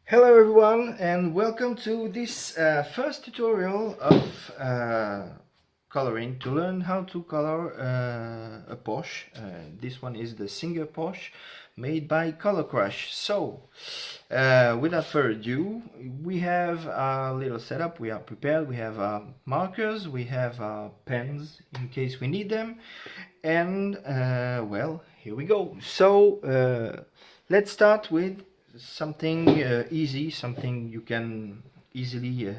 Hello everyone and welcome to this first tutorial of coloring to learn how to color a Porsche. This one is the Singer Porsche made by Color Crush. So without further ado, we have a little setup. We are prepared. We have markers, we have pens in case we need them, and well, here we go. So let's start with something easy, something you can easily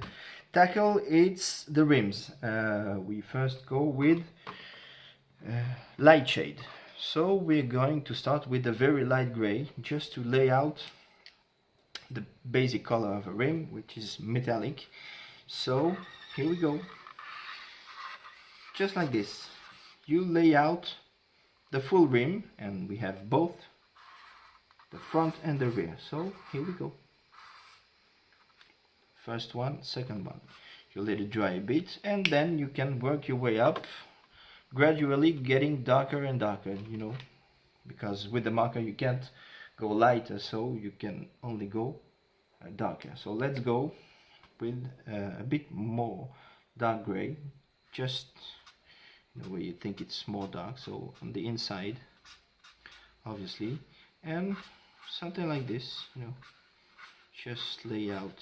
tackle. It's the rims. We first go with light shade. So we're going to start with a very light gray, just to lay out the basic color of a rim, which is metallic. So here we go. Just like this, you lay out the full rim, and we have both the front and the rear. So here we go. First one, second one. You let it dry a bit, and then you can work your way up, gradually getting darker and darker, because with the marker you can't go lighter, so you can only go darker. So let's go with a bit more dark gray, just the way you think it's more dark, so on the inside obviously, and something like this, just lay out.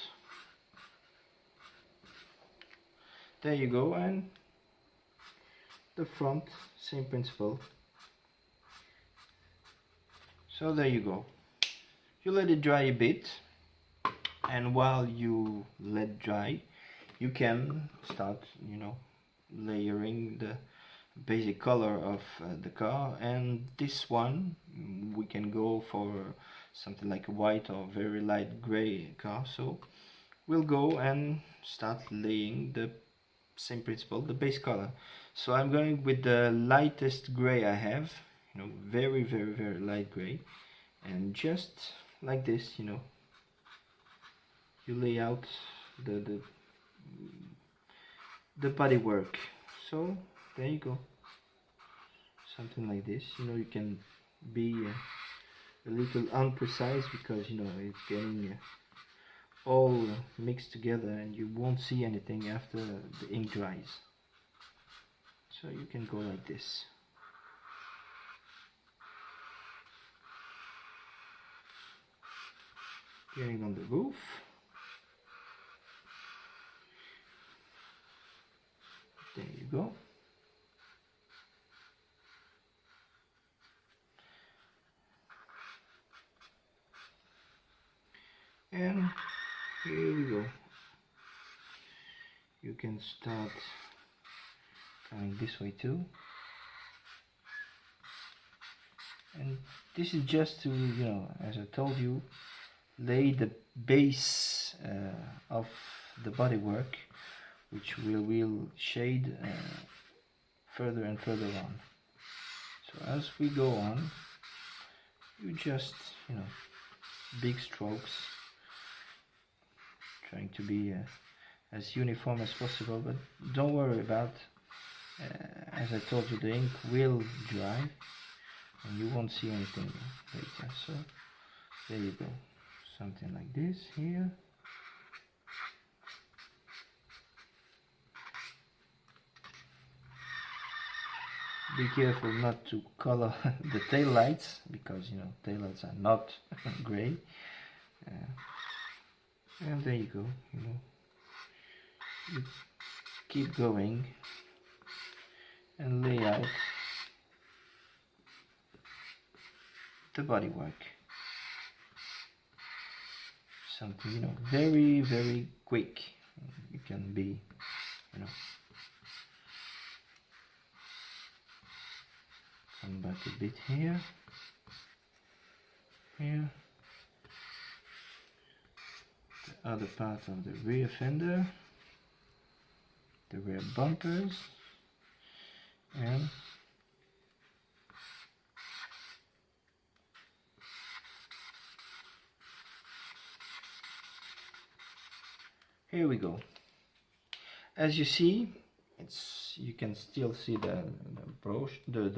There you go. And the front, same principle. So there you go. You let it dry a bit, and while you let it dry, you can start, layering the basic color of the car. And this one, we can go for something like a white or very light gray car. So we'll go and start laying the same principle, the base color. So I'm going with the lightest gray I have, very very light gray, and just like this, you lay out the body work. So there you go, something like this. You can be a little unprecise because it's getting all mixed together, and you won't see anything after the ink dries. So you can go like this. Getting on the roof. There you go. And here we go. You can start coming this way too. And this is just to, as I told you, lay the base of the bodywork, which will shade further and further on. So as we go on, you just, big strokes, trying to be as uniform as possible, but don't worry about, as I told you, the ink will dry and you won't see anything later. So there you go, something like this here. Be careful not to color the tail lights, because tail lights are not gray. And there you go. You keep going and lay out the bodywork. Something very very quick. You can be come back a bit here, the other part of the rear fender, the rear bumpers, and here we go. As you see, you can still see the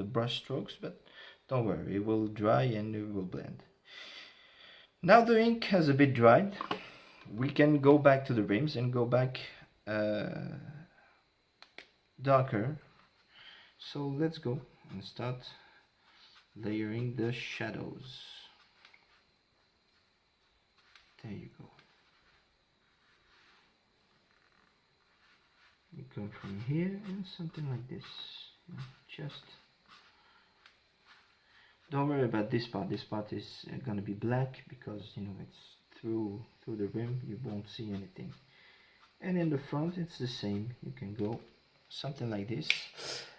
brush strokes, but don't worry, it will dry and it will blend. Now the ink has a bit dried, we can go back to the rims and go back darker. So let's go and start layering the shadows. There you go. You come from here and something like this. Just don't worry about this part. This part is gonna be black because it's through the rim. You won't see anything. And in the front it's the same. You can go something like this.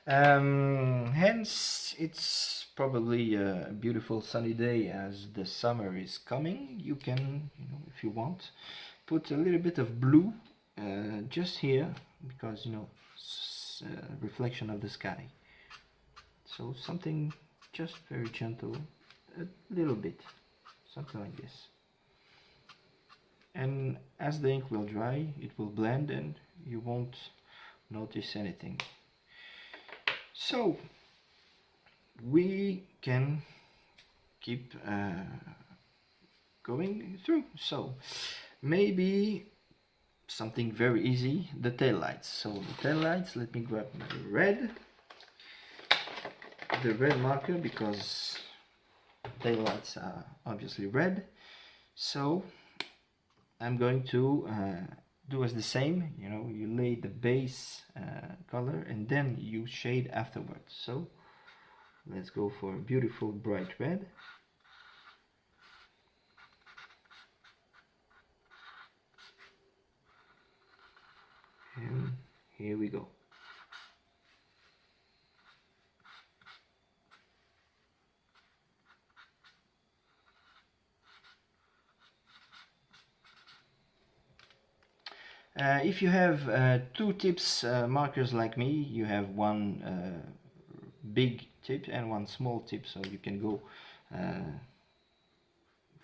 Hence it's probably a beautiful sunny day as the summer is coming. You can, if you want, put a little bit of blue just here because reflection of the sky. So something just very gentle, a little bit, something like this. And as the ink will dry, it will blend and you won't notice anything. So we can keep going through. So maybe something very easy, the tail lights. So the tail lights, let me grab my the red marker because tail lights are obviously red. So I'm going to do as the same, you lay the base color and then you shade afterwards. So let's go for a beautiful bright red. And here we go. If you have two tips markers like me, you have one big tip and one small tip, so you can go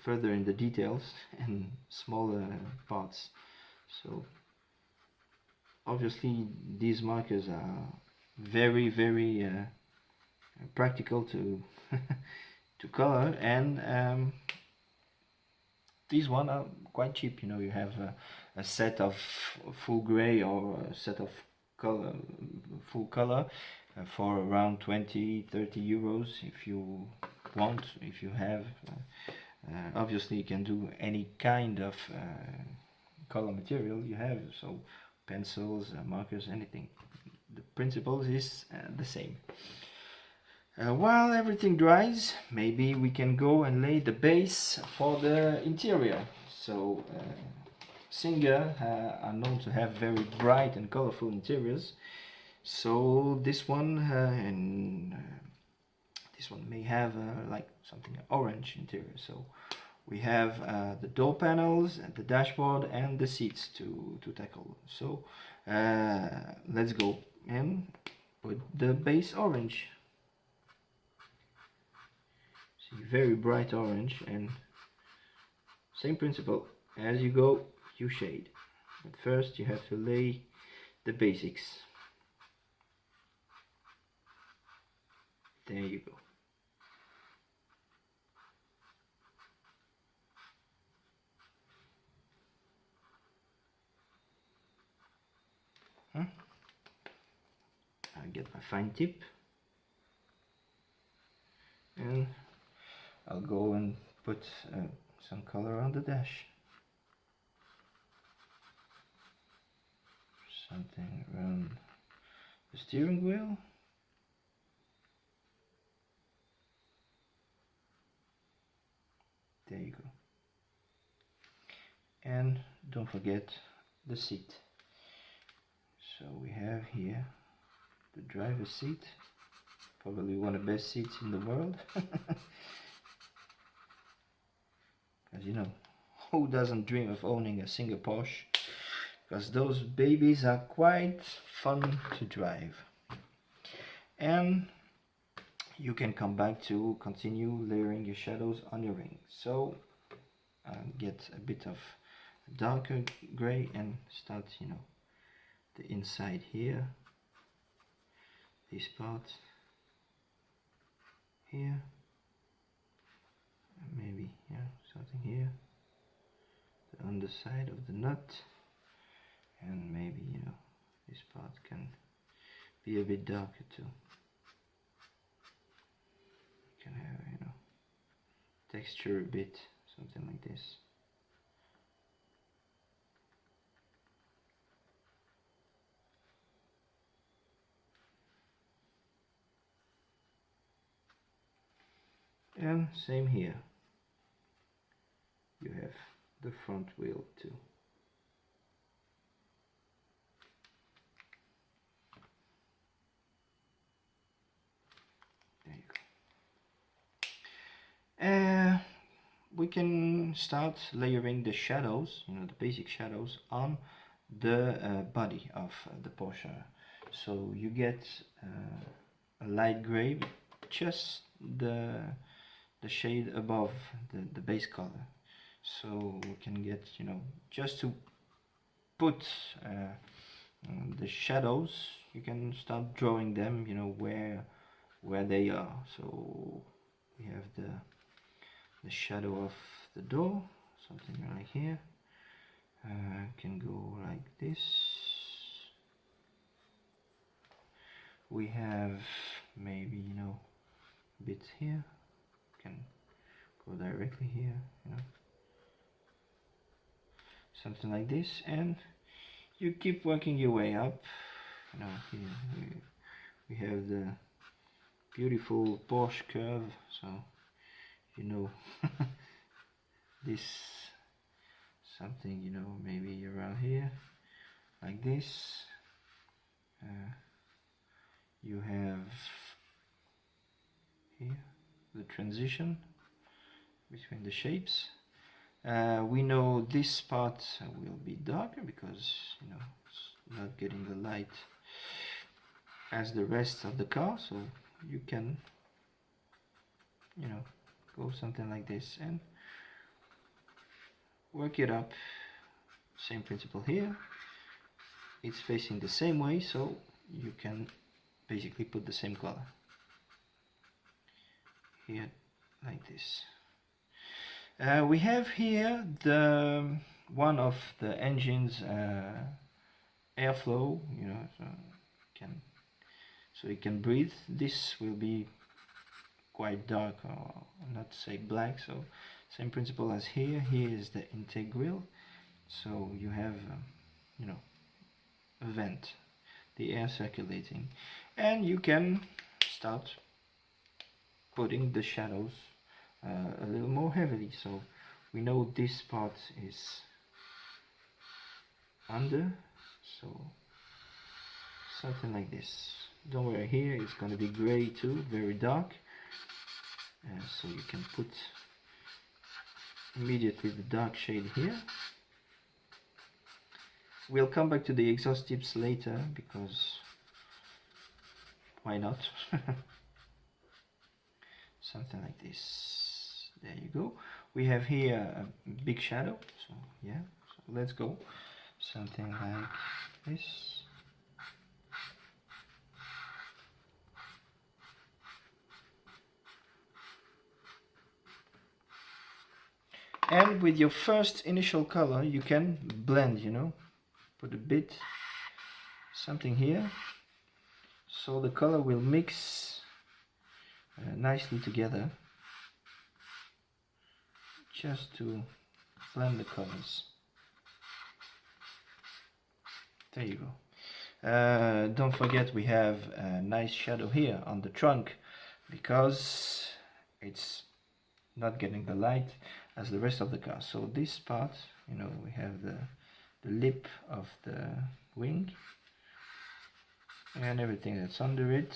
further in the details and smaller parts. So obviously these markers are very practical to to color, and these one are quite cheap. You have a set of full gray or a set of color, full color for around 20-30 euros if you want, if you have. Obviously you can do any kind of color material you have, so pencils, markers, anything. The principle is the same. While everything dries, maybe we can go and lay the base for the interior. So Singer are known to have very bright and colorful interiors. So this one and this one may have like something orange interior. So we have the door panels, the dashboard, and the seats to tackle. So let's go and put the base orange. See, very bright orange, and same principle. As you go, you shade. But first you have to lay the basics. There you go. I get my fine tip and I'll go and put some color on the dash. Something around the steering wheel. There you go. And don't forget the seat. So we have here the driver's seat, probably one of the best seats in the world. As you know, who doesn't dream of owning a Singer Porsche? Because those babies are quite fun to drive. And you can come back to continue layering your shadows on your ring. So get a bit of darker gray and start, the inside here, this part here, maybe something here, the the side of the nut, and maybe, you know, this part can be a bit darker too. You can have, you know, texture a bit, something like this. And same here, you have the front wheel too. There you go. We can start layering the shadows, you know, the basic shadows on the body of the Porsche. So you get a light gray, just the shade above the base color. So we can get, you know, just to put the shadows, you can start drawing them, you know, where they are. So we have the shadow of the door, something right here. Can go like this. We have maybe, you know, a bit here, can go directly here, you know, something like this, and you keep working your way up. You know, here we have the beautiful Porsche curve, so you know this, something, you know, maybe around here like this. You have here the transition between the shapes. We know this part will be darker because, you know, it's not getting the light as the rest of the car, so you can, you know, go something like this and work it up. Same principle here, it's facing the same way, so you can basically put the same color here like this. We have here the one of the engine's airflow, you know, so it can breathe. This will be quite dark, or not to say black, so same principle as here. Here is the intake grill, so you have you know, a vent, the air circulating, and you can start putting the shadows a little more heavily. So we know this part is under, so something like this. Don't worry, here it's going to be gray too, very dark, so you can put immediately the dark shade here. We'll come back to the exhaust tips later, because why not? Something like this. There you go. We have here a big shadow, so yeah, so let's go. Something like this. And with your first initial color, you can blend, you know, put a bit something here, so the color will mix nicely together, just to blend the colors. There you go. Don't forget, we have a nice shadow here on the trunk, because it's not getting the light as the rest of the car. So this part, you know, we have the lip of the wing, and everything that's under it,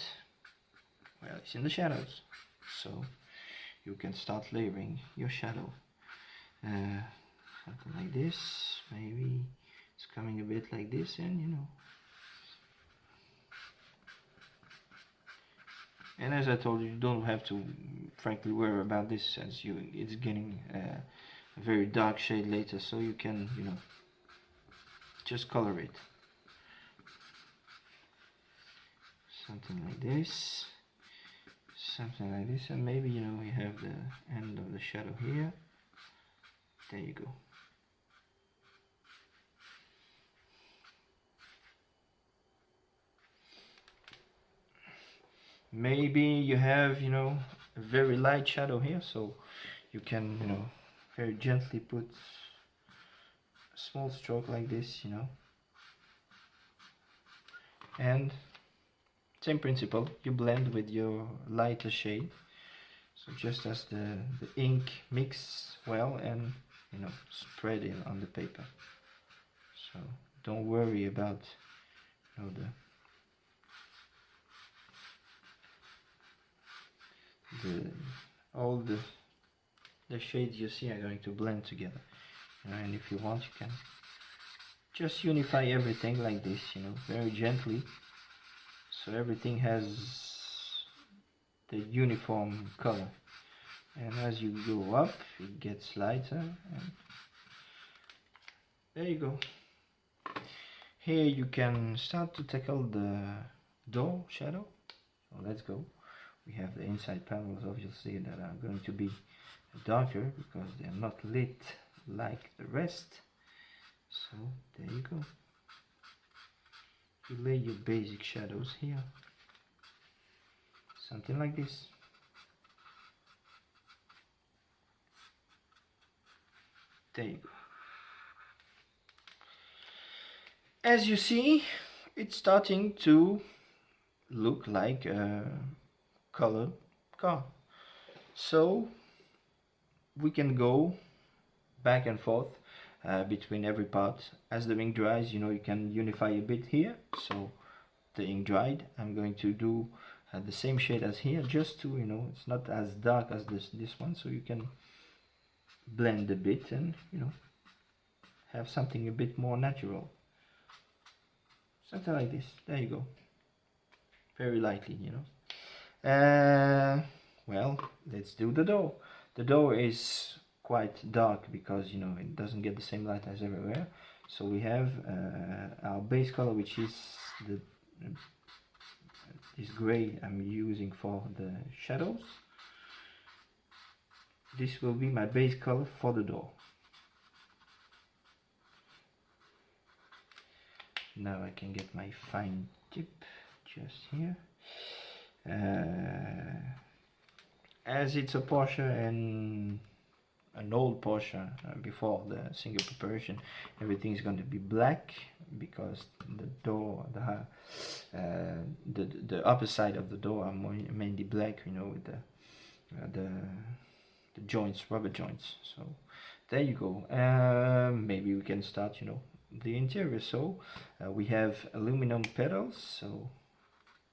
well, it's in the shadows. So you can start layering your shadow. Something like this, maybe it's coming a bit like this, and you know. And as I told you, you don't have to frankly worry about this, since it's getting a very dark shade later, so you can, you know, just color it. Something like this, something like this, and maybe, you know, we have the end of the shadow here. There you go. maybe you have, you know, a very light shadow here, so you can, you know, very gently put a small stroke like this, you know, and same principle, you blend with your lighter shade, so just as the ink mix well and, you know, spread it on the paper. So don't worry about, you know, the all the shades you see are going to blend together, you know, and if you want you can just unify everything like this, you know, very gently, so everything has the uniform color, and as you go up it gets lighter, and there you go. Here you can start to tackle the door shadow. So let's go. We have the inside panels obviously that are going to be darker because they are not lit like the rest. So there you go. You lay your basic shadows here, something like this. There you go. As you see, it's starting to look like a colored car. So we can go back and forth between every part. As the ink dries, you know, you can unify a bit here. So the ink dried, I'm going to do the same shade as here, just to, you know, it's not as dark as this one, so you can blend a bit and, you know, have something a bit more natural, something like this. There you go, very lightly, you know. Well, let's do the door. The door is quite dark because, you know, it doesn't get the same light as everywhere. So we have our base color, which is this gray I'm using for the shadows. This will be my base color for the door. Now I can get my fine tip just here. As it's a Porsche and an old Porsche before the Singer preparation, everything is going to be black because the door, the upper side of the door are mainly black, you know, with the joints, rubber joints. So there you go. Maybe we can start, you know, the interior. So we have aluminum pedals, so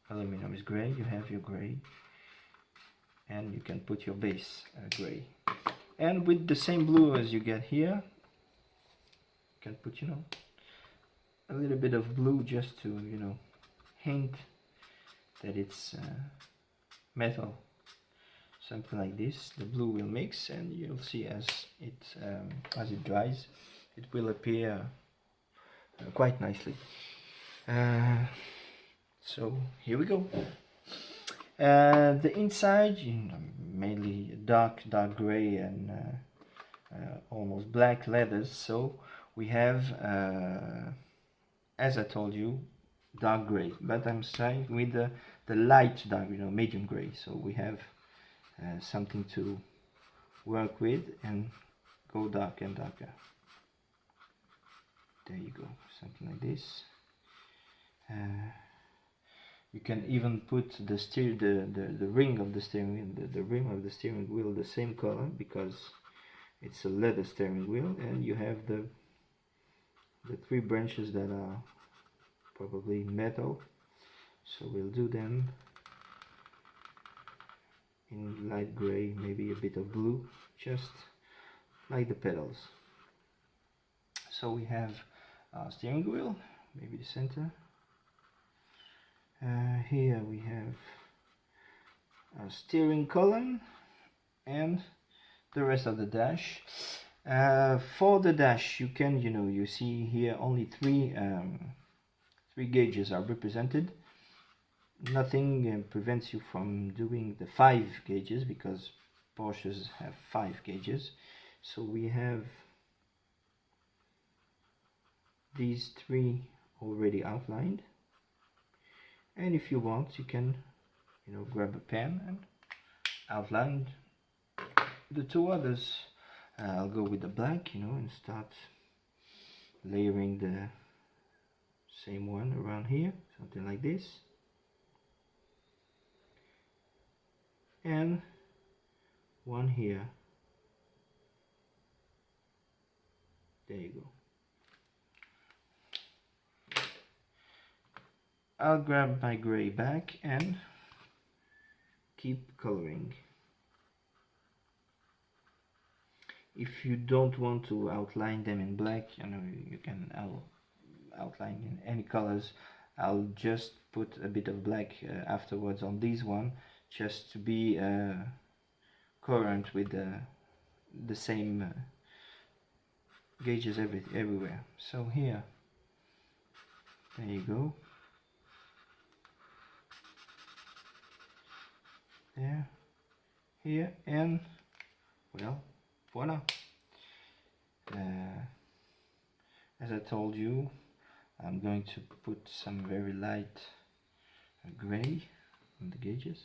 aluminum is gray, you have your gray, and you can put your base gray, and with the same blue as you get here, you can put, you know, a little bit of blue just to, you know, hint that it's metal, something like this. The blue will mix, and you'll see as it dries, it will appear quite nicely. So here we go. The inside, you know, mainly dark gray and almost black leathers. So we have, as I told you, dark gray, but I'm starting with the light dark, you know, medium gray. So we have something to work with and go darker and darker. There you go, something like this. You can even put the ring of the steering wheel, the rim of the steering wheel, the same color because it's a leather steering wheel, and you have the three branches that are probably metal. So we'll do them in light gray, maybe a bit of blue, just like the pedals. So we have our steering wheel, maybe the center. Here we have a steering column and the rest of the dash. For the dash, you can, you know, you see here only three gauges are represented. Nothing prevents you from doing the 5 gauges because Porsches have 5 gauges. So we have these 3 already outlined, and if you want you can you know, grab a pen and outline the two others. I'll go with the black, you know, and start layering the same one around here, something like this, and one here. There you go. I'll grab my gray back and keep coloring. If you don't want to outline them in black, you know, you can outline in any colors. I'll just put a bit of black afterwards on this one, just to be current with the same gauges everywhere. So here, there you go. There, here, and well, voila. As I told you, I'm going to put some very light gray on the gauges,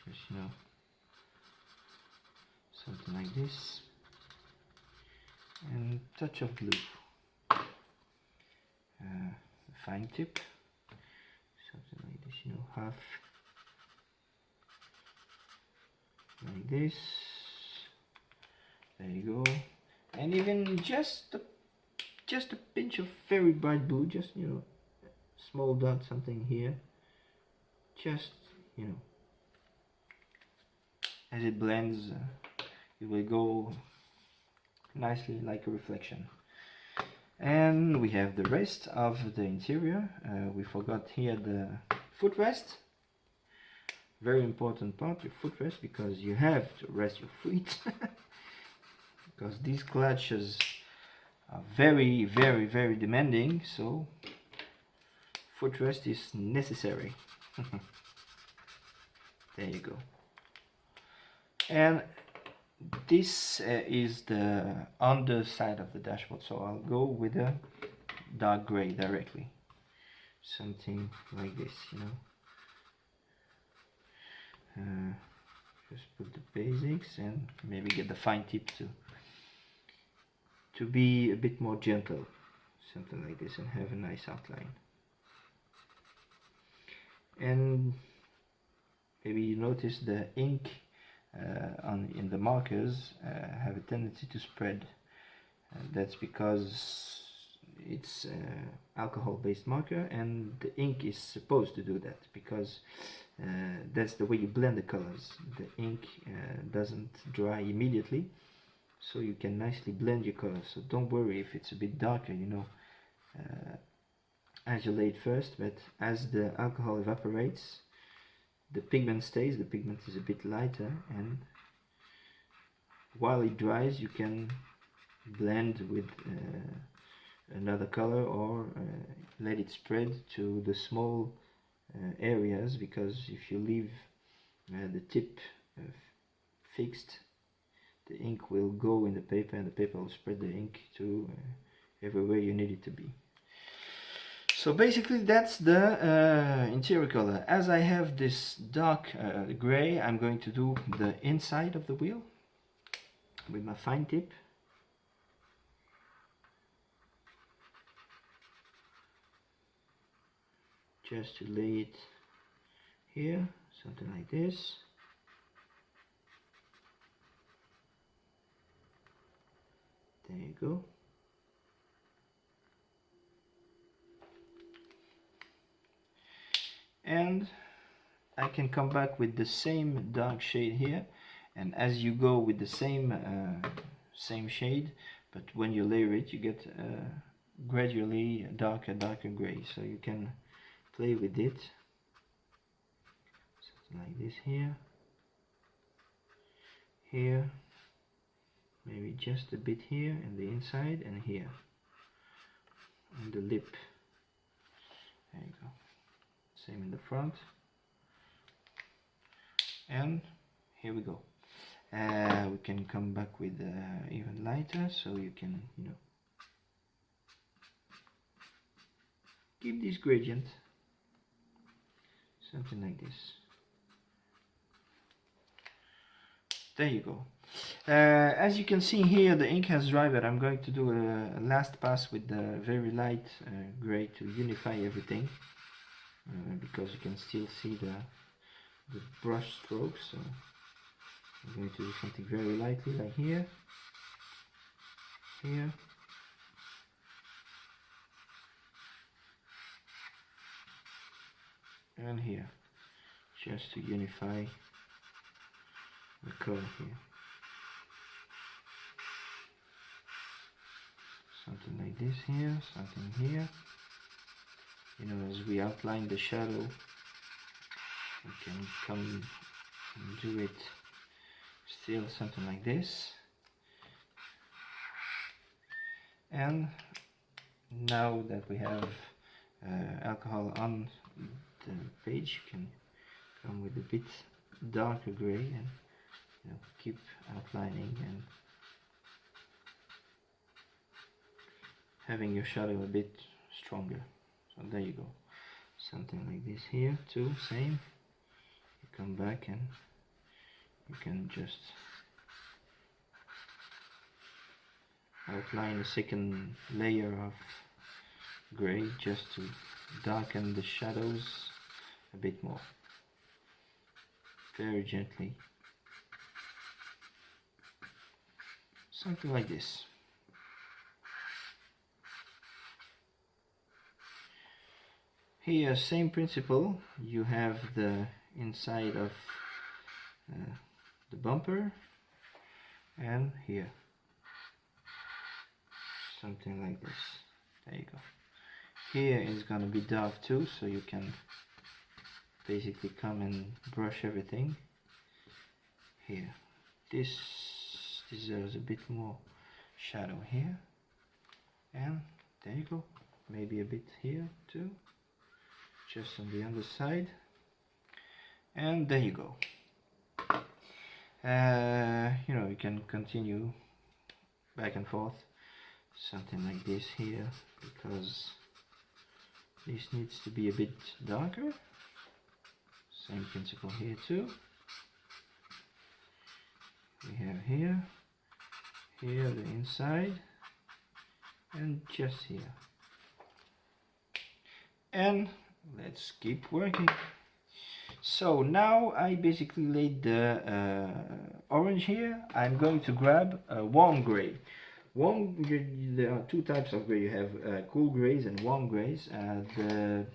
just, you know, something like this, and touch of blue, fine tip, something like this, you know, half like this. There you go. And even just a pinch of very bright blue, just, you know, small dot, something here, just, you know, as it blends, it will go nicely like a reflection. And we have the rest of the interior. We forgot here the footrest. Very important part, your footrest, because you have to rest your feet. Because these clutches are very, very, very demanding, so footrest is necessary. There you go. And this is the underside of the dashboard, so I'll go with a dark gray directly, something like this, you know. Just put the basics and maybe get the fine tip to be a bit more gentle, something like this, and have a nice outline. And maybe you notice the ink in the markers have a tendency to spread. That's because it's alcohol-based marker, and the ink is supposed to do that, because that's the way you blend the colors. The ink doesn't dry immediately, so you can nicely blend your colors. So don't worry if it's a bit darker, you know, as you lay it first, but as the alcohol evaporates, the pigment stays. The pigment is a bit lighter, and while it dries, you can blend with another color, or let it spread to the small areas, because if you leave the tip fixed, the ink will go in the paper, and the paper will spread the ink to everywhere you need it to be. So basically that's the interior color. As I have this dark gray, I'm going to do the inside of the wheel with my fine tip. Just to lay it here, something like this. There you go. And I can come back with the same dark shade here, and as you go with the same shade, but when you layer it, you get gradually darker gray. So you can play with it, something like this here, here, maybe just a bit here in the inside, and here on the lip. There you go. Same in the front, and here we go. We can come back with even lighter, so you can, you know, keep this gradient, something like this. There you go. As you can see here, the ink has dried, but I'm going to do a last pass with the very light gray to unify everything, because you can still see the brush strokes. So I'm going to do something very lightly, like here, here, and here, just to unify the color here. Something like this here, something here. You know, as we outline the shadow, we can come and do it still something like this. And now that we have alcohol on the page, you can come with a bit darker gray and, you know, keep outlining and having your shadow a bit stronger. So there you go, something like this here too, same. You come back and you can just outline a second layer of gray just to darken the shadows a bit more, very gently, something like this. Here, same principle, you have the inside of the bumper, and here, something like this. There you go. Here is gonna be dark too, so you can basically come and brush everything. Here, this deserves a bit more shadow here, and there you go. Maybe a bit here too, just on the underside, and there you go. You know, you can continue back and forth, something like this here, because this needs to be a bit darker. Same principle here too. We have here, here the inside, and just here. And let's keep working. So now I basically laid the orange here. I'm going to grab a warm gray. There are two types of gray. You have cool grays and warm grays. The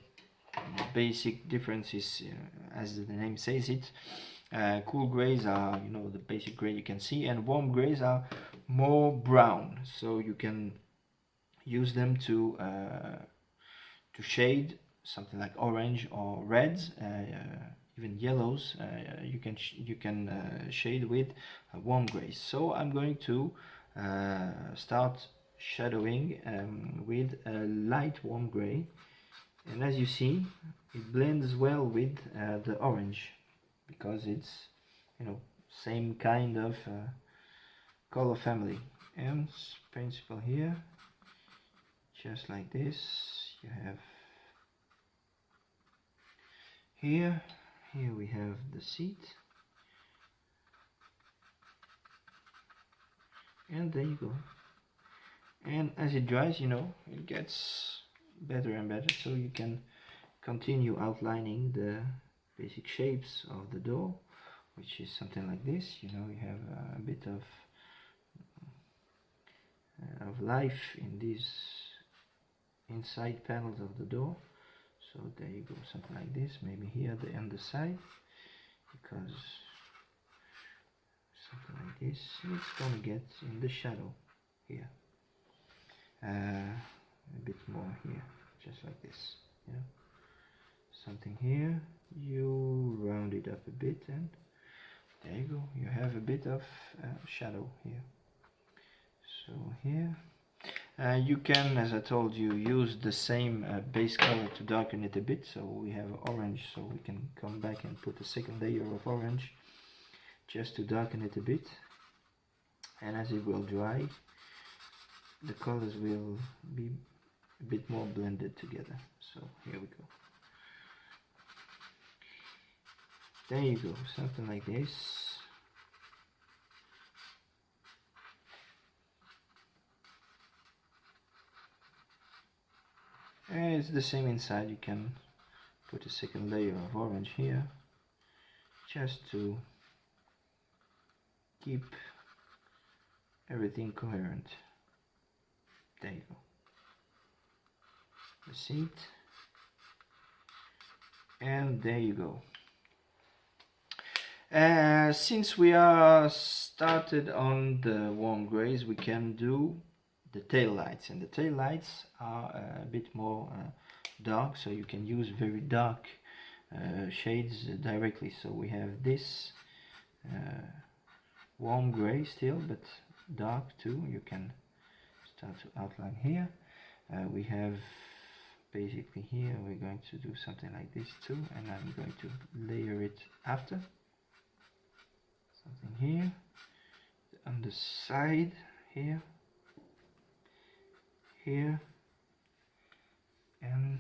basic difference is, as the name says it, cool grays are, you know, the basic gray you can see, and warm grays are more brown. So you can use them to shade something like orange or reds, even yellows. You can shade with warm grays. So I'm going to start shadowing with a light warm gray, and as you see, it blends well with the orange, because it's, you know, same kind of color family. And principle here, just like this. You have here we have the seat, and there you go. And as it dries, you know, it gets better and better, so you can continue outlining the basic shapes of the door, which is something like this. You know, you have a bit of life in these inside panels of the door. So there you go, something like this. Maybe here the underside, because something like this, it's gonna get in the shadow here. A bit more here, just like this. Yeah, something here. You round it up a bit, and there you go. You have a bit of shadow here. So here. You can, as I told you, use the same base color to darken it a bit. So we have orange, so we can come back and put a second layer of orange just to darken it a bit. And as it will dry, the colors will be a bit more blended together. So here we go. There you go, something like this. And it's the same inside. You can put a second layer of orange here just to keep everything coherent. There you go. The seat. And there you go. Since we are started on the warm grays, we can do the tail lights, and the tail lights are a bit more dark, so you can use very dark shades directly. So we have this warm gray still, but dark too. You can start to outline here. We have basically here we're going to do something like this too, and I'm going to layer it after. Something here on the side, here, here, and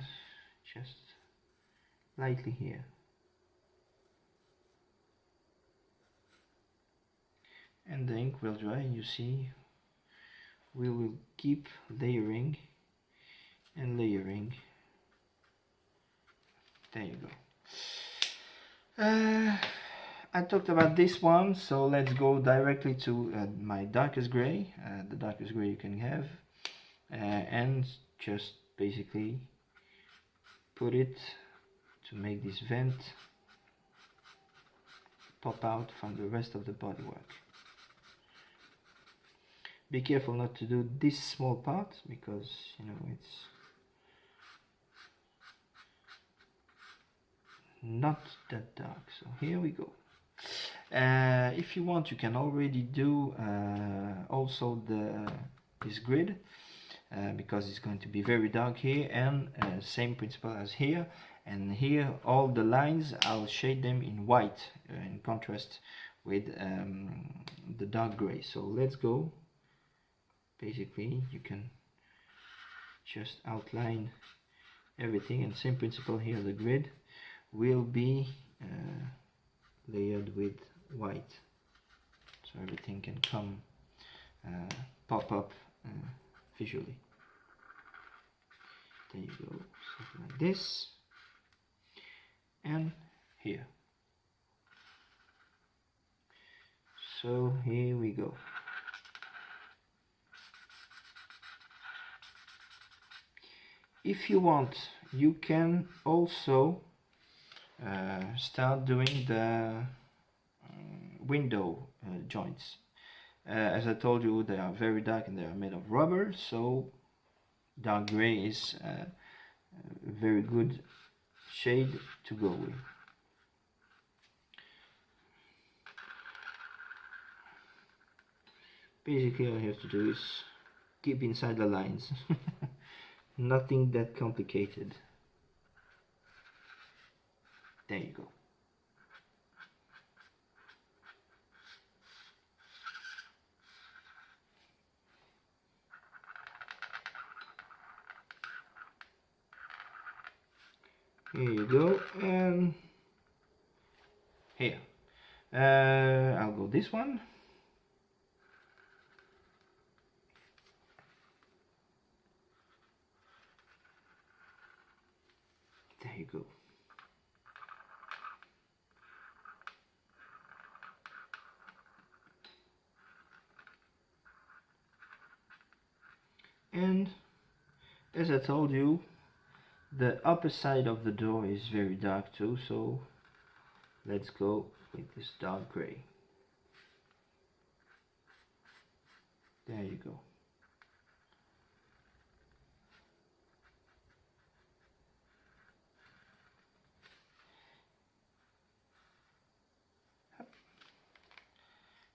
just lightly here. And the ink will dry, and you see we will keep layering and layering. There you go. I talked about this one, so let's go directly to my darkest gray, the darkest gray you can have, and just basically put it to make this vent pop out from the rest of the bodywork. Be careful not to do this small part, because you know it's not that dark. So here we go. If you want, you can already do also this grid, because it's going to be very dark here, and same principle as here. And here all the lines I'll shade them in white in contrast with the dark gray. So let's go. Basically you can just outline everything, and same principle here. The grid will be layered with white, so everything can come pop up visually. There you go, something like this, and here. So here we go. If you want, you can also start doing the window joints. As I told you, they are very dark and they are made of rubber, so dark gray is a very good shade to go with. Basically all you have to do is keep inside the lines. Nothing that complicated. There you go. Here you go, and here. I'll go this one. There you go. And as I told you, the upper side of the door is very dark too, so let's go with this dark gray. There you go.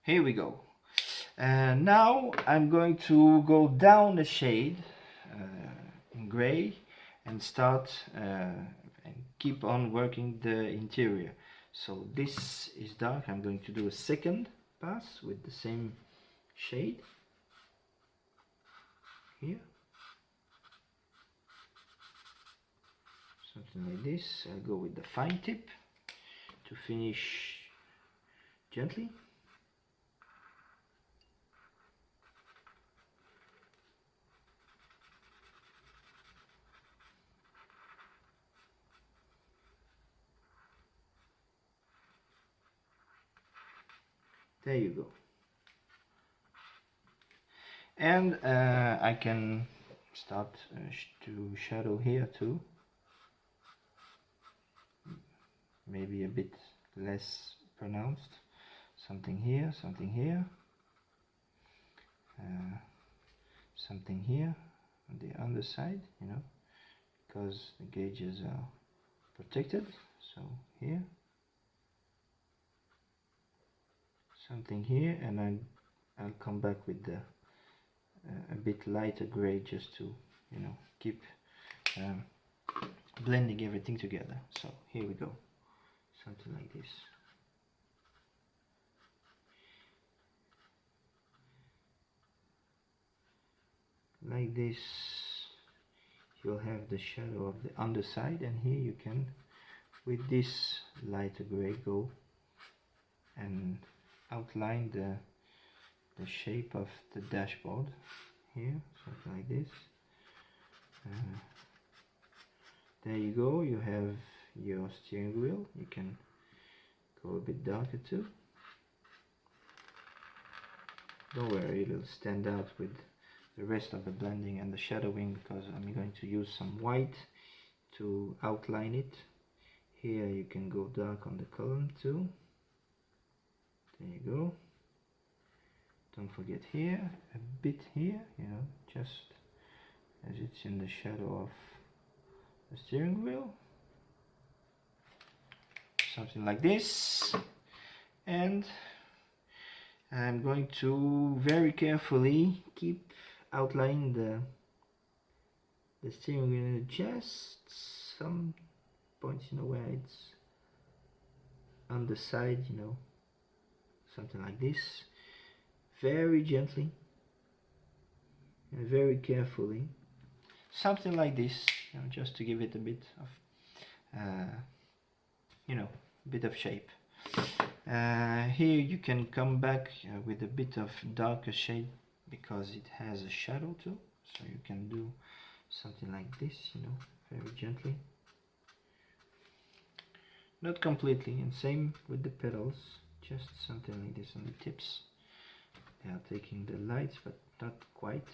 Here we go. And now I'm going to go down a shade in gray and start and keep on working the interior. So this is dark. I'm going to do a second pass with the same shade here, something like this. I'll go with the fine tip to finish gently. There you go. And I can start to shadow here too. Maybe a bit less pronounced. Something here, something here. Something here on the underside, you know, because the gauges are protected. So here. Something here, and I'll come back with the a bit lighter gray just to, you know, keep blending everything together. So here we go, something like this. Like this, you'll have the shadow of the underside, and here you can, with this lighter gray, go and outline the shape of the dashboard here, something like this. There you go, you have your steering wheel. You can go a bit darker too. Don't worry, it'll stand out with the rest of the blending and the shadowing, because I'm going to use some white to outline it. Here you can go dark on the column too. There you go. Don't forget here, a bit here, you know, just as it's in the shadow of the steering wheel. Something like this. And I'm going to very carefully keep outlining the steering wheel, just some points, you know, where it's on the side, you know, something like this. Very gently and very carefully, something like this, you know, just to give it a bit of you know, a bit of shape. Here you can come back with a bit of darker shade, because it has a shadow too, so you can do something like this, you know, very gently, not completely, and same with the pedals, just something like this on the tips. They are taking the lights, but not quite.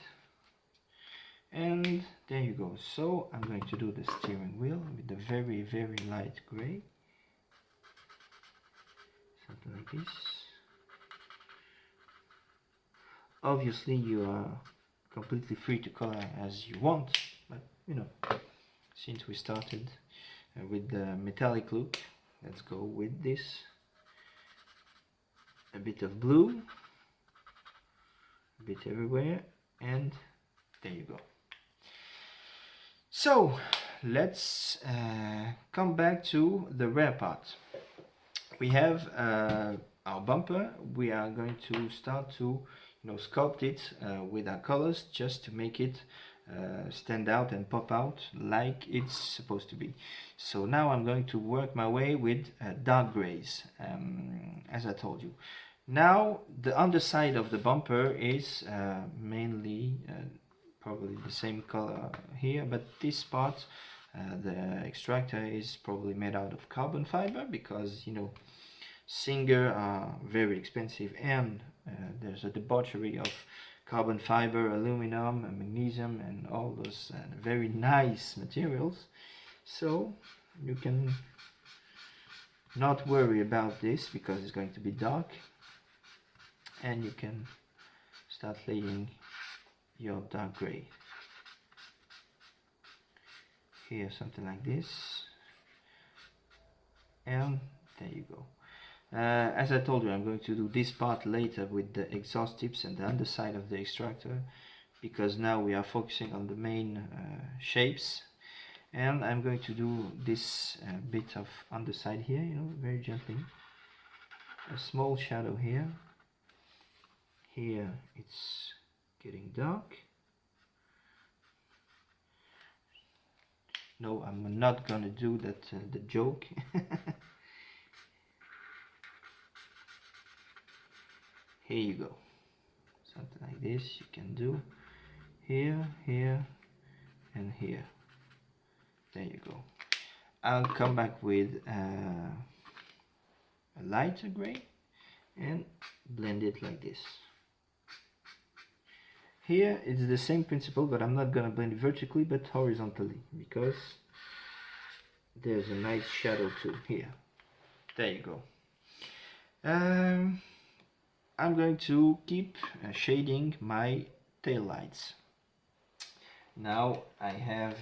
And there you go. So I'm going to do the steering wheel with the very, very light gray, something like this. Obviously you are completely free to color as you want, but you know, since we started with the metallic look, let's go with this, a bit of blue, a bit everywhere, and there you go. So let's come back to the rear part. We have our bumper. We are going to start to, you know, sculpt it with our colors, just to make it stand out and pop out like it's supposed to be. So now I'm going to work my way with dark grays, as I told you. Now the underside of the bumper is mainly probably the same color here, but this part, the extractor, is probably made out of carbon fiber, because, you know, Singer are very expensive, and there's a debauchery of carbon fiber, aluminum, and magnesium, and all those very nice materials. So you can not worry about this, because it's going to be dark, and you can start laying your dark gray. Here, something like this, and there you go. As I told you, I'm going to do this part later with the exhaust tips and the underside of the extractor, because now we are focusing on the main shapes. And I'm going to do this bit of underside here, you know, very gently. A small shadow here. Here it's getting dark. No, I'm not gonna do that, the joke. Here you go. Something like this you can do here, here, and here. There you go. I'll come back with a lighter gray and blend it like this. Here it's the same principle, but I'm not gonna blend it vertically but horizontally, because there's a nice shadow too here. There you go. I'm going to keep shading my tail lights. Now I have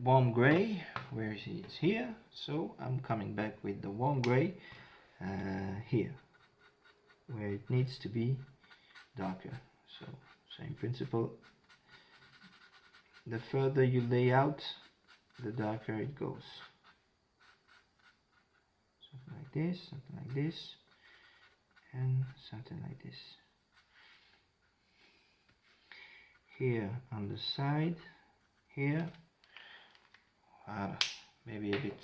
warm gray. Where is it? It's here. So I'm coming back with the warm gray here, where it needs to be darker. So same principle. The further you lay out, the darker it goes. Something like this, and something like this. Here on the side, here, maybe a bit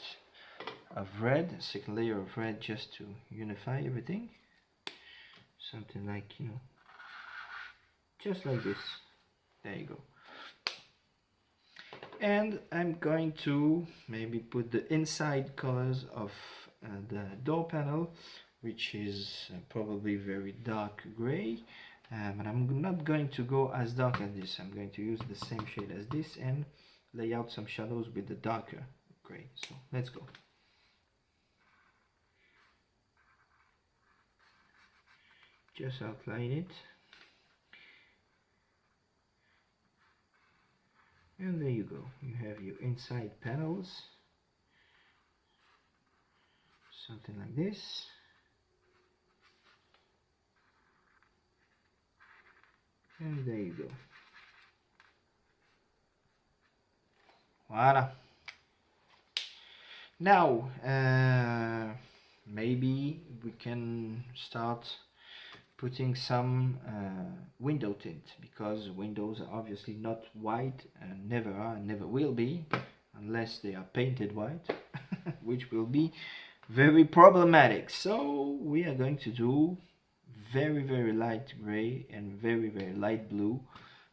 of red, a second layer of red, just to unify everything. Something like, you know, just like this. There you go. And I'm going to maybe put the inside colors of the door panel, which is probably very dark gray, but I'm not going to go as dark as this. I'm going to use the same shade as this and lay out some shadows with the darker gray. So let's go. Just outline it. And there you go. You have your inside panels. Something like this. And there you go. Voila. Now, maybe we can start putting some window tint, because windows are obviously not white and never are and never will be unless they are painted white, which will be very problematic. So we are going to do very, very light gray and very, very light blue,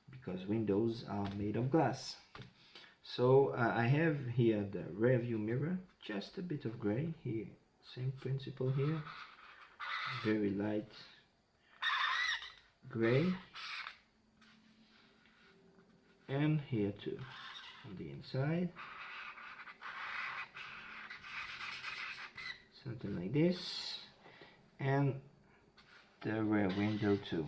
because windows are made of glass. So I have here the rear view mirror, just a bit of gray here, same principle here, very light gray, and here too on the inside, something like this, and the rear window too.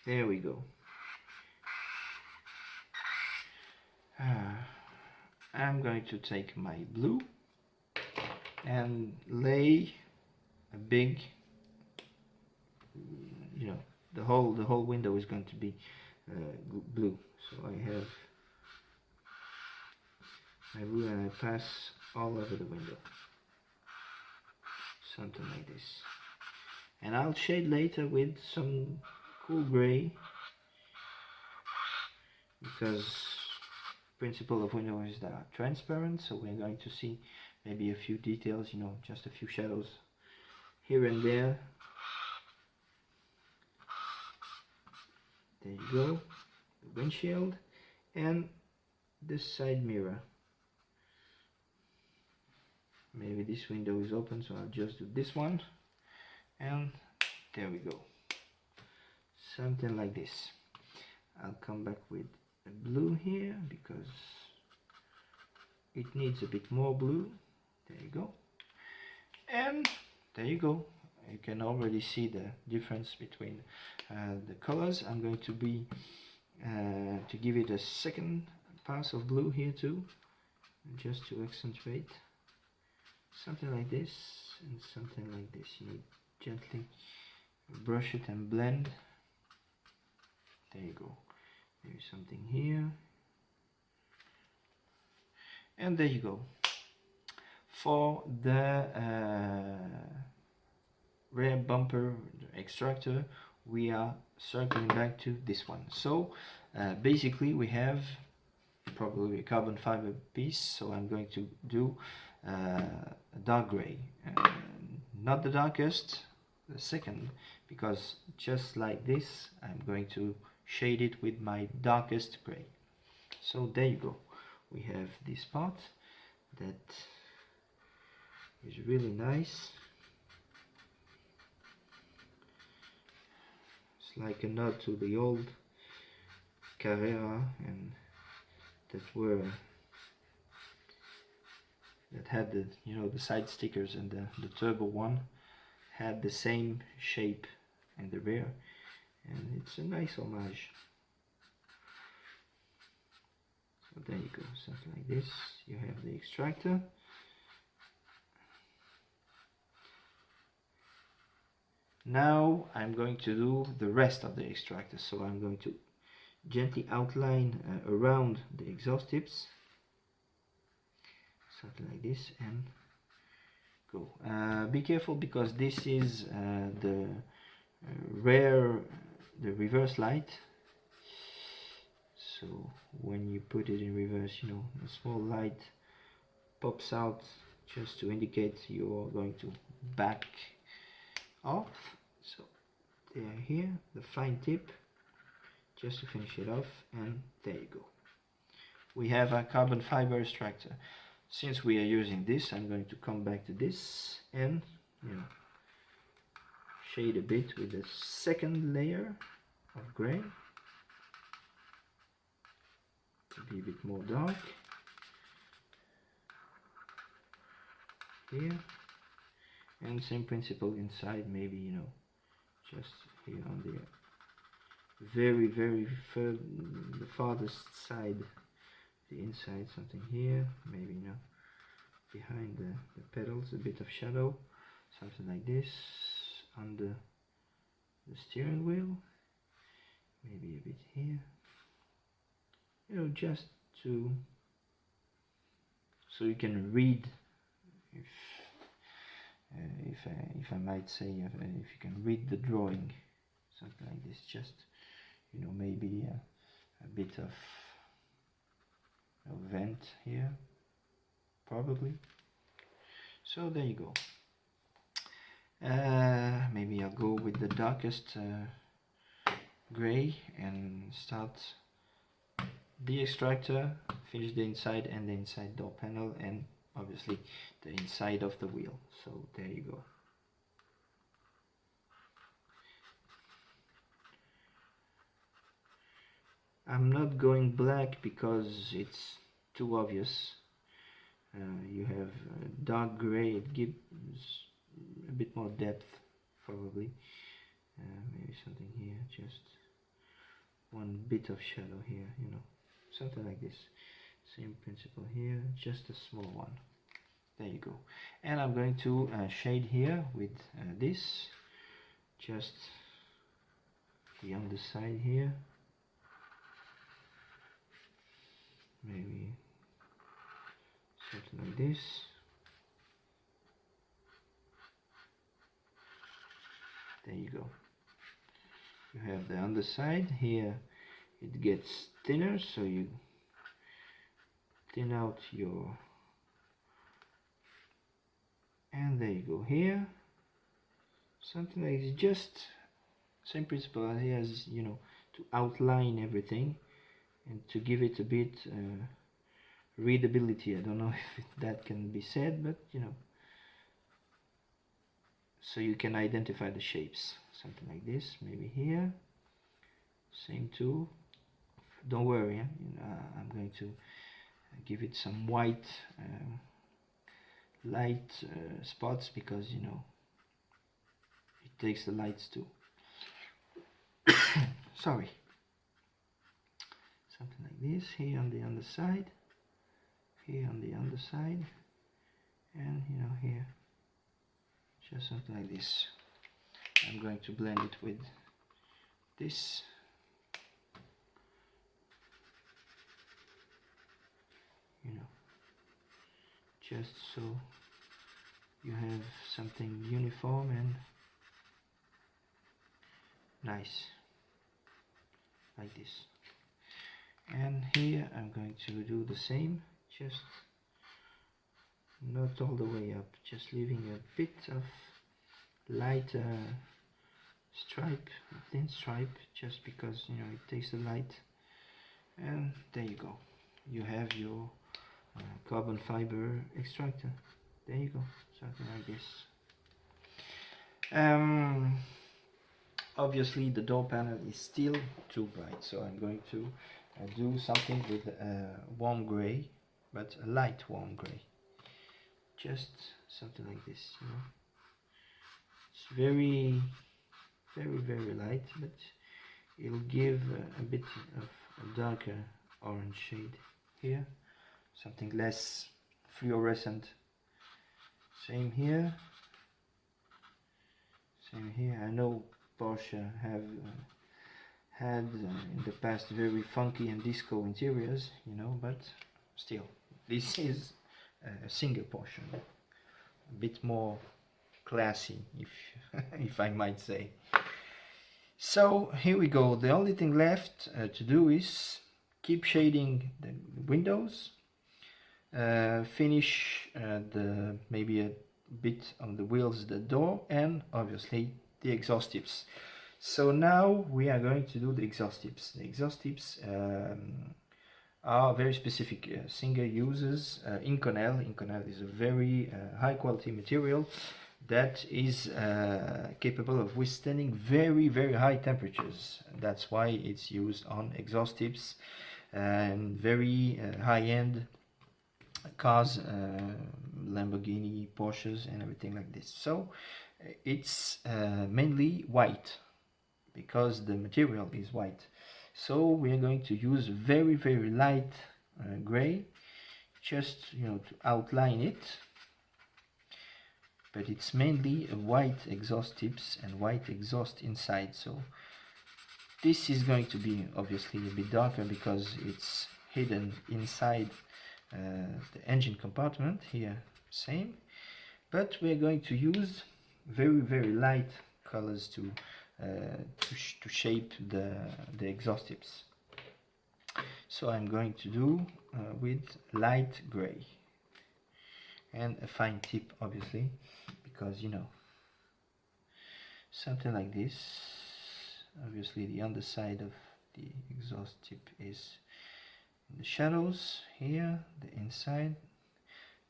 There we go. I'm going to take my blue and lay a big, you know, the whole window is going to be blue. So I have my blue and I pass all over the window, something like this. And I'll shade later with some cool gray, because principle of windows is that are transparent, so we're going to see maybe a few details, you know, just a few shadows here and there. There you go, the windshield and the side mirror. Maybe this window is open, so I'll just do this one, and there we go, something like this. I'll come back with a blue here because it needs a bit more blue. There you go, and there you go. You can already see the difference between the colors. I'm going to be to give it a second pass of blue here too, just to accentuate. Something like this and something like this. You need gently brush it and blend. There you go. Maybe something here, and there you go. For the rear bumper extractor, we are circling back to this one. So basically we have probably a carbon fiber piece, so I'm going to do a dark gray, not the darkest, the second, because just like this I'm going to shade it with my darkest gray. So there you go, we have this part that is really nice. It's like a nod to the old Carrera, and that had the, you know, the side stickers, and the turbo one had the same shape in the rear, and it's a nice homage. So there you go, something like this. You have the extractor. Now I'm going to do the rest of the extractor, so I'm going to gently outline around the exhaust tips, something like this, and go. Be careful, because this is the reverse light, so when you put it in reverse, you know, a small light pops out just to indicate you are going to back off. So there, here, the fine tip, just to finish it off, and there you go. We have a carbon fiber extractor. Since we are using this, I'm going to come back to this and, you know, shade a bit with the second layer of gray to be a bit more dark here, and same principle inside, maybe, you know, just here on the very the farthest side, the inside, something here, maybe, you know, behind the pedals, a bit of shadow, something like this, under the steering wheel, maybe a bit here, you know, just to, so you can read, if I might say, if you can read the drawing, something like this, just, you know, maybe a bit of a vent here, probably. So there you go. Maybe I'll go with the darkest gray and start the extractor, finish the inside and the inside door panel, and obviously the inside of the wheel. So there you go. I'm not going black because it's too obvious. You have dark gray, it gives a bit more depth, probably. Maybe something here, just one bit of shadow here, you know, something like this. Same principle here, just a small one. There you go. And I'm going to shade here with this, just the underside here, maybe something like this. There you go. You have the underside here, it gets thinner, so you thin out your, and there you go here, something like this, just same principle as, you know, to outline everything and to give it a bit readability. I don't know if that can be said, but, you know, so you can identify the shapes, something like this, maybe here, same too. Don't worry, I'm going to give it some white light spots, because, you know, it takes the lights too. Sorry. Something like this, here on the underside, here on the underside, and, you know, here, just something like this. I'm going to blend it with this. You know, just so you have something uniform and nice, like this. And here I'm going to do the same, just not all the way up, just leaving a bit of light stripe, thin stripe, just because, you know, it takes the light. And there you go, you have your carbon fiber extractor. There you go, something like this. Obviously the door panel is still too bright, so I'm going to do something with warm gray, but a light warm gray, just something like this, you know. It's very light, but it'll give a bit of a darker orange shade here, something less fluorescent. Same here, same here. I know Porsche have had in the past very funky and disco interiors, you know, but still, this is a Singer Porsche, a bit more classy, if I might say. So here we go. The only thing left to do is keep shading the windows, finish maybe a bit on the wheels, the door, and obviously the exhaust tips. So now we are going to do the exhaust tips. The exhaust tips are very specific. Singer uses Inconel. Inconel is a very high quality material that is capable of withstanding very high temperatures. That's why it's used on exhaust tips and very high-end cars, Lamborghini, Porsches, and everything like this. So it's mainly white because the material is white. So we are going to use very light gray, just, you know, to outline it. But it's mainly a white exhaust tips and white exhaust inside. So this is going to be obviously a bit darker because it's hidden inside the engine compartment here, same. But we're going to use very light colors to shape the exhaust tips. So I'm going to do with light gray and a fine tip, obviously, because, you know, something like this. Obviously the underside of the exhaust tip is in the shadows here, the inside.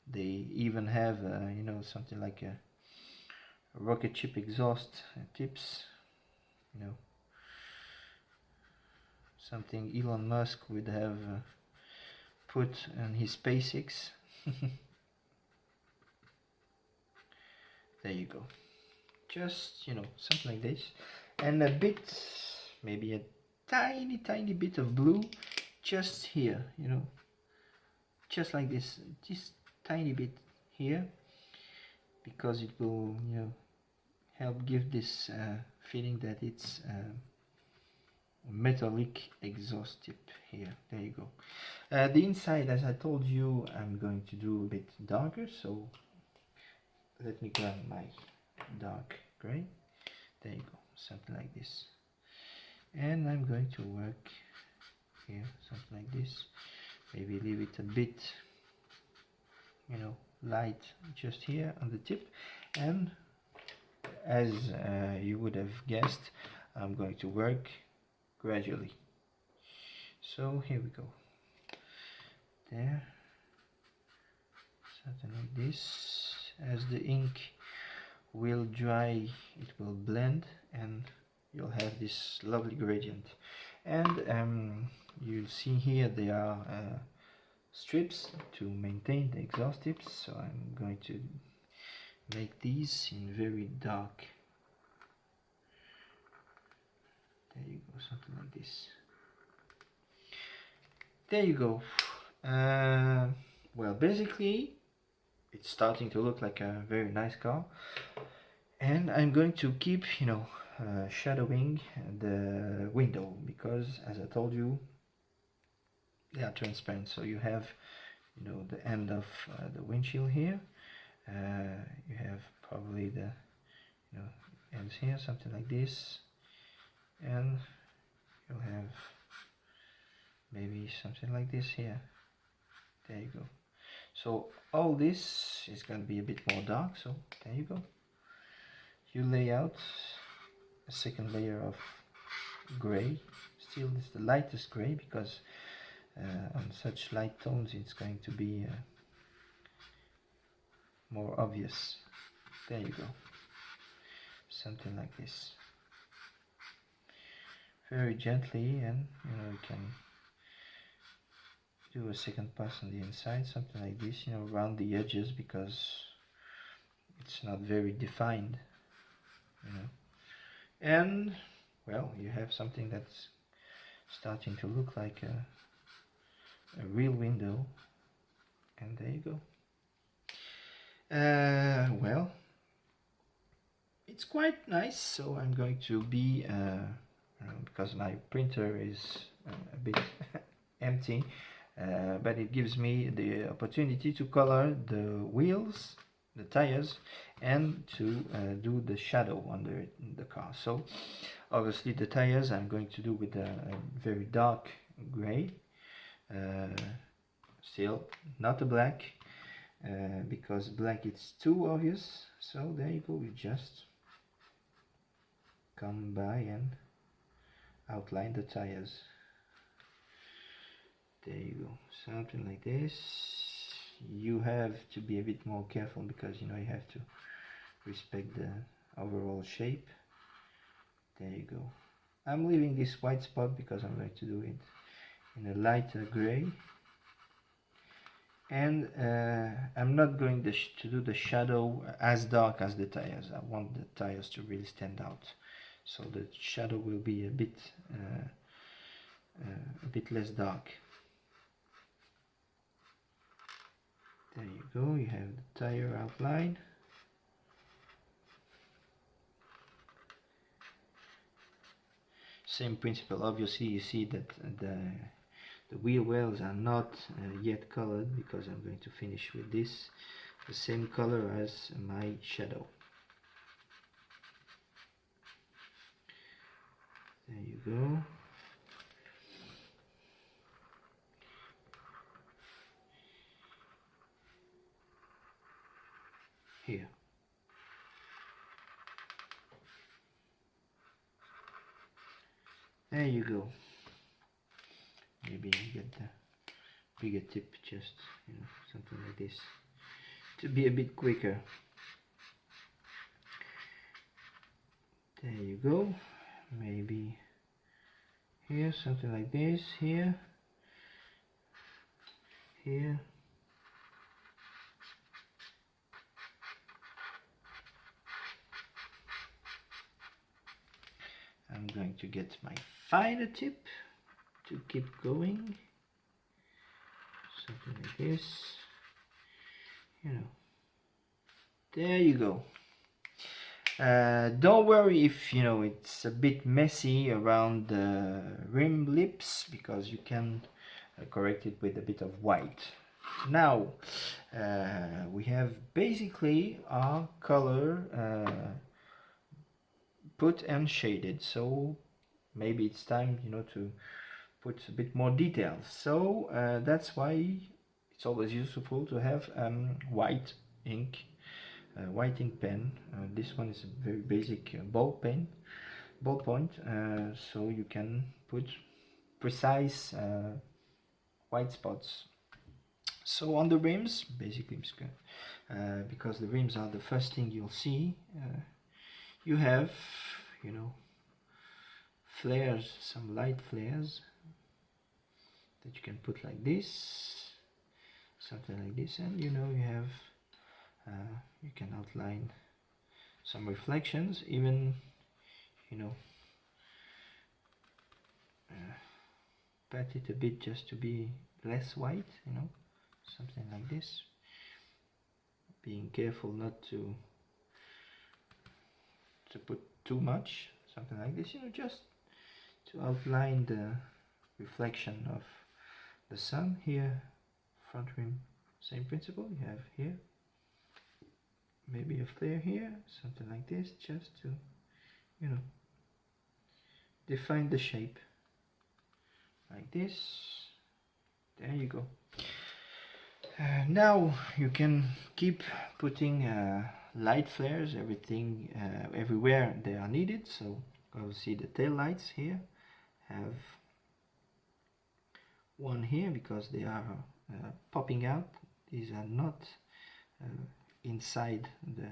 They even have you know, something like a rocket ship exhaust tips, you know, something Elon Musk would have put on his SpaceX. There you go, just, you know, something like this, and a bit, maybe a tiny bit of blue just here, you know, just like this, just tiny bit here, because it will, you know, help give this feeling that it's metallic exhaust tip here. There you go. The inside, as I told you, I'm going to do a bit darker, so let me grab my dark gray. There you go, something like this. And I'm going to work here, something like this. Maybe leave it a bit, you know, light just here on the tip. And as you would have guessed, I'm going to work gradually. So here we go. There, something like this. As the ink will dry, it will blend and you'll have this lovely gradient. And you'll see here there are strips to maintain the exhaust tips, so I'm going to make these in very dark. There you go, something like this. There you go. Well, basically it's starting to look like a very nice car, and I'm going to keep, you know, shadowing the window, because as I told you, they are transparent. So you have, you know, the end of the windshield here, you have probably the, you know, ends here, something like this, and you'll have maybe something like this here. There you go. So all this is going to be a bit more dark, so there you go. You lay out a second layer of gray. Still it's the lightest gray, because on such light tones it's going to be more obvious. There you go. Something like this. Very gently, and you can do a second pass on the inside, something like this, around the edges, because it's not very defined, and well, you have something that's starting to look like a real window, and there you go. Well, it's quite nice. So I'm going to be because my printer is a bit empty, but it gives me the opportunity to color the wheels, the tires, and to do the shadow under the car. So obviously the tires I'm going to do with a very dark gray, still not a black, because black is too obvious. So there you go, we just come by and outline the tires. There you go, something like this. You have to be a bit more careful, because you have to respect the overall shape. There you go. I'm leaving this white spot because I'm going to do it in a lighter gray, and I'm not going to do the shadow as dark as the tires. I want the tires to really stand out, so the shadow will be a bit less dark. There you go, you have the tire outline. Same principle. Obviously you see that the wheel wells are not yet colored, because I'm going to finish with this, the same color as my shadow. There you go. Here. There you go. Maybe you get the bigger tip, just something like this, to be a bit quicker. There you go. Maybe here, something like this, here, here. I'm going to get my finer tip to keep going, something like this, there you go. Don't worry if it's a bit messy around the rim lips, because you can correct it with a bit of white. Now we have basically our color put and shaded, so maybe it's time to put a bit more details. So that's why it's always useful to have white ink pen. This one is a very basic ballpoint, so you can put precise white spots. So on the rims, basically, because the rims are the first thing you'll see, you have flares, some light flares that you can put like this, something like this, and you have you can outline some reflections, even pat it a bit just to be less white, something like this, being careful not to put too much, something like this, just to outline the reflection of the sun. Here, front rim, same principle. You have here maybe a flare here, something like this, just to define the shape like this. There you go. Now you can keep putting light flares everywhere they are needed. So you'll see the tail lights here have one here because they are popping out. These are not inside the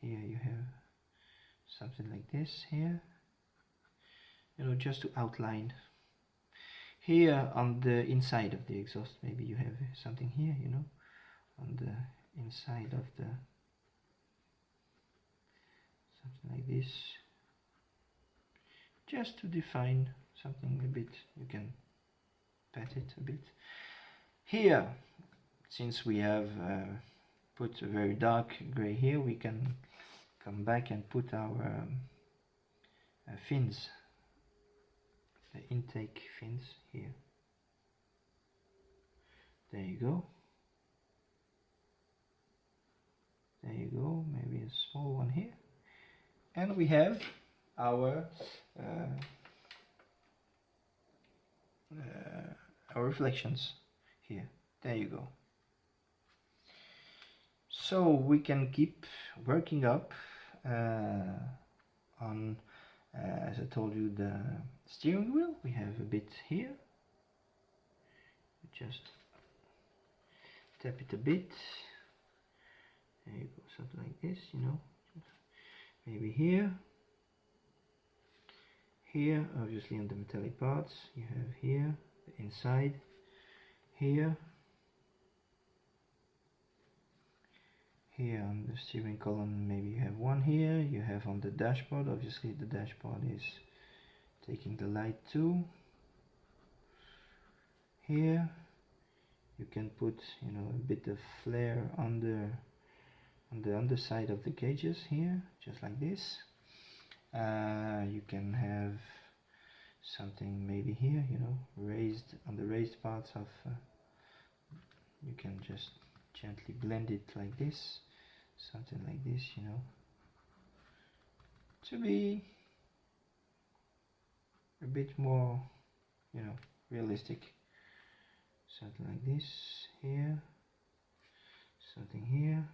here you have something like this here, you know, just to outline. Here on the inside of the exhaust, maybe you have something here, you know, on the inside of the, something like this, just to define something a bit. You can pat it a bit. Here, since we have put a very dark gray here, we can come back and put our fins, the intake fins here. There you go. There you go. Maybe a small one here. And we have our reflections here. There you go. So we can keep working up on, as I told you, the steering wheel. We have a bit here. Just tap it a bit. There you go, something like this, you know. Maybe here. Here, obviously on the metallic parts, you have here, the inside, here. Here on the steering column, maybe you have one here. You have on the dashboard, obviously the dashboard is taking the light too. Here you can put, you know, a bit of flare on the underside of the gauges here, just like this. You can have something maybe here, you know, raised on the raised parts of. You can just gently blend it like this, something like this, you know, to be a bit more, you know, realistic. Something like this here, something here.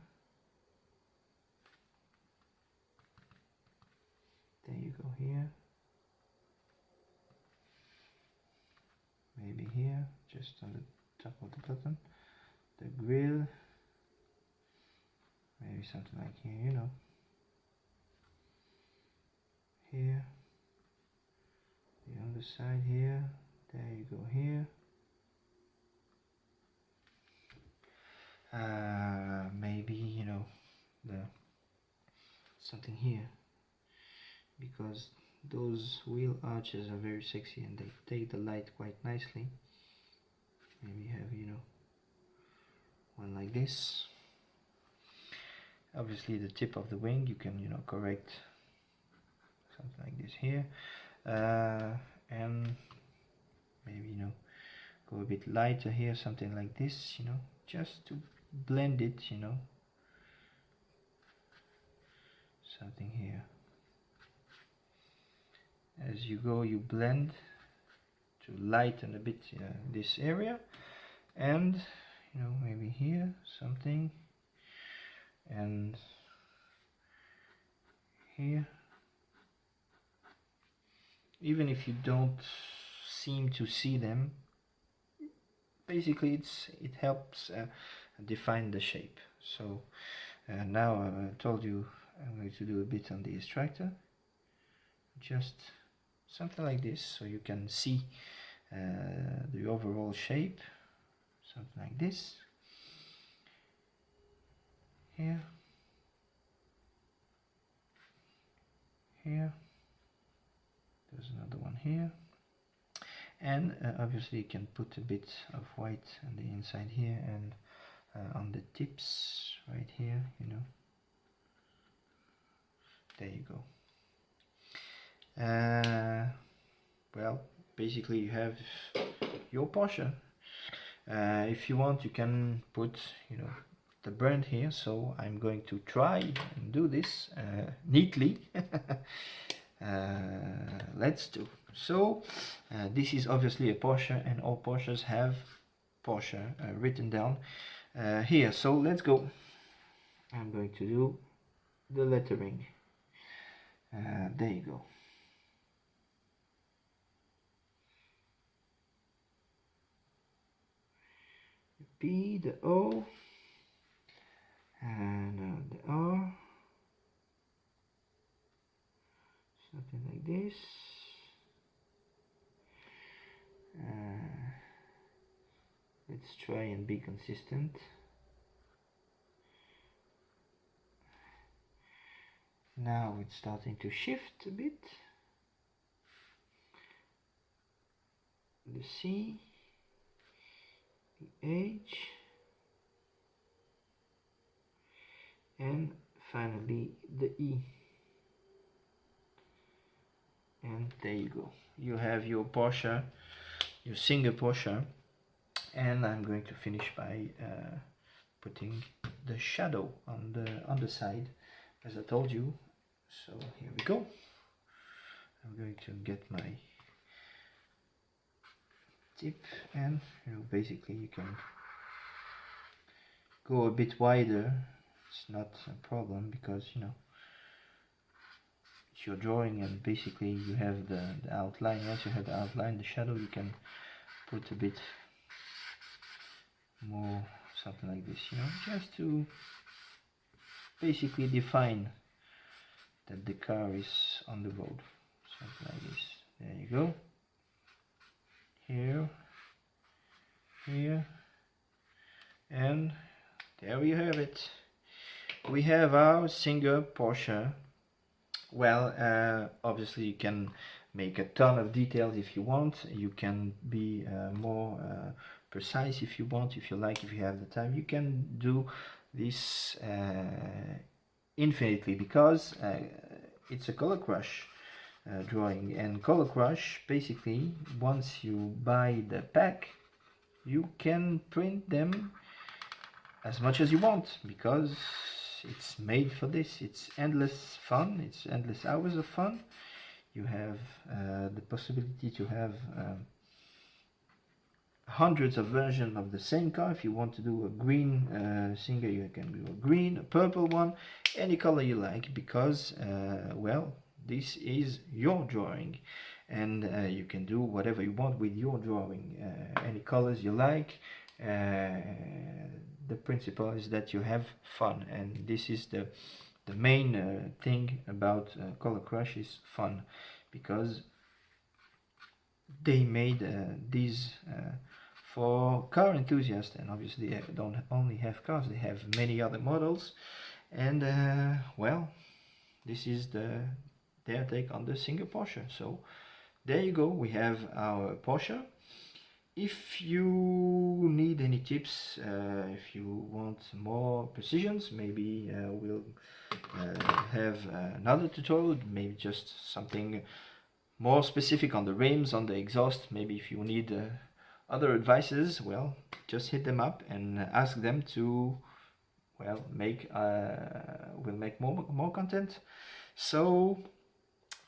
There you go, here. Maybe here, just on the top of the button. The grill. Maybe something like here, you know. Here. The underside here. There you go, here. Maybe, you know, something here, because those wheel arches are very sexy and they take the light quite nicely. Maybe have, you know, one like this. Obviously the tip of the wing you can, you know, correct something like this here, and maybe, you know, go a bit lighter here, something like this, you know, just to blend it, you know, something here. As you go, you blend to lighten a bit this area, and, you know, maybe here something, and here. Even if you don't seem to see them, basically it helps define the shape. So now I told you I'm going to do a bit on the extractor, just something like this, so you can see the overall shape, something like this. Here, here, there's another one here, and obviously you can put a bit of white on the inside here and on the tips right here, you know. There you go. Well, basically you have your Porsche. If you want, you can put, you know, the brand here, so I'm going to try and do this neatly. Let's do. So this is obviously a Porsche, and all Porsches have Porsche written down here. So let's go. I'm going to do the lettering. There you go. The P, the O, and the R. Something like this. Let's try and be consistent. Now it's starting to shift a bit. The C, the H, and finally the E. And there you go. You have your Porsche, your Singer Porsche. And I'm going to finish by putting the shadow on the underside, as I told you. So here we go. I'm going to get my tip, and basically you can go a bit wider. It's not a problem, because it's your drawing, and basically you have the outline. Once you have the outline, the shadow, you can put a bit more, something like this, just to basically define that the car is on the road, something like this. There you go. Here, and there we have it. We have our Singer Porsche. Well, obviously you can make a ton of details if you want. You can be more precise if you want, if you like, if you have the time. You can do this infinitely, because it's a color crush drawing, and color crush, basically, once you buy the pack, you can print them as much as you want, because it's made for this. It's endless fun. It's endless hours of fun. You have the possibility to have hundreds of versions of the same car. If you want to do a green Singer, you can do a green, a purple one, any color you like, because well, this is your drawing, and you can do whatever you want with your drawing, any colors you like. The principle is that you have fun, and this is the main thing about Color Crush is fun, because they made these for car enthusiasts, and obviously they don't only have cars, they have many other models, and well, this is their take on the Singer Porsche. So there you go, we have our Porsche. If you need any tips, if you want more precisions, maybe we'll have another tutorial, maybe just something more specific on the rims, on the exhaust. Maybe if you need other advices, well, just hit them up and ask them to, well, we'll make more content. So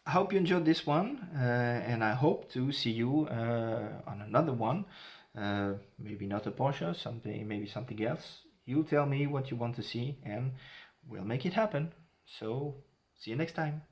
I hope you enjoyed this one, and I hope to see you on another one. Maybe not a Porsche, maybe something else. You tell me what you want to see, and we'll make it happen. So see you next time.